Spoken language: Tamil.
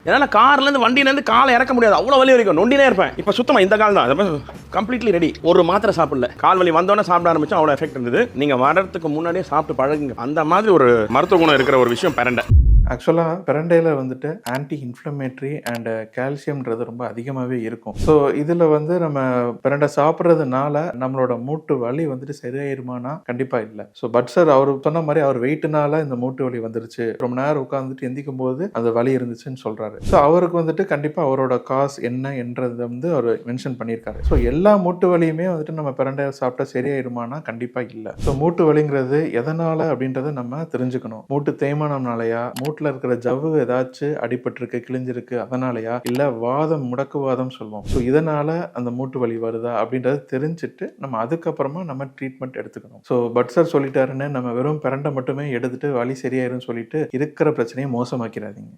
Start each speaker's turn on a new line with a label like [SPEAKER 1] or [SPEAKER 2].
[SPEAKER 1] என்னால் கார்லேருந்து வண்டியிலேருந்து காலை இறக்க முடியாது, அவ்வளோ வலி வரைக்கும் நொண்டினே இருப்பேன். இப்போ சுத்தமாக இந்த கால் தான் கம்ப்ளீட்லி ரெடி. ஒரு மாத்திரை சாப்பிடல, கால் வலி வந்தோடனே சாப்பிட ஆரம்பிச்சா அவ்வளோ எஃபெக்ட் இருந்தது. நீங்கள் வர்றதுக்கு முன்னாடியே சாப்பிட்டு பழகுங்க. அந்த மாதிரி ஒரு மருத்துவ குணம் இருக்கிற ஒரு விஷயம் பிரண்டை.
[SPEAKER 2] ஆக்சுவலாக பிரண்டையில் வந்துட்டு ஆன்டி இன்ஃப்ளமேட்ரி அண்ட் கால்சியம்ன்றது ரொம்ப அதிகமாகவே இருக்கும். ஸோ இதில் வந்து நம்ம பிரண்டை சாப்பிட்றதுனால நம்மளோட மூட்டு வலி வந்துட்டு சரியாயிருமானா கண்டிப்பாக இல்லை. ஸோ பட் சார் அவர் சொன்ன மாதிரி அவர் வெயிட்டுனால இந்த மூட்டு வலி வந்துருச்சு, ரொம்ப நேரம் உட்காந்துட்டு எந்திக்கும் போது அந்த வலி இருந்துச்சுன்னு சொல்கிறாரு. ஸோ அவருக்கு வந்துட்டு கண்டிப்பாக அவரோட காசு என்ன என்றதை வந்து அவர் மென்ஷன் பண்ணியிருக்காரு. ஸோ எல்லா மூட்டு வலியுமே வந்துட்டு நம்ம பிரண்டை சாப்பிட்டா சரியாயிருமானா கண்டிப்பாக இல்லை. ஸோ மூட்டு வலிங்கிறது எதனால் அப்படின்றத நம்ம தெரிஞ்சுக்கணும். மூட்டு தேய்மானம்னாலயா, மூட்டில் இருக்கிற ஜவ்வு ஏதாச்சும் அடிபட்டிருக்கு, கிழிஞ்சிருக்கு அதனாலயா, இல்ல வாதம், முடக்குவாதம் சொல்லுவோம். ஸோ இதனால அந்த மூட்டு வலி வருதா அப்படின்றத தெரிஞ்சுட்டு நம்ம அதுக்கப்புறமா நம்ம ட்ரீட்மெண்ட் எடுத்துக்கணும். ஸோ பட் சார் சொல்லிட்டாருன்னு நம்ம வெறும் பிரண்டை மட்டுமே எடுத்துட்டு வலி சரியாயிருன்னு சொல்லிட்டு இருக்கிற பிரச்சனையை மோசமாக்கிறாதீங்க.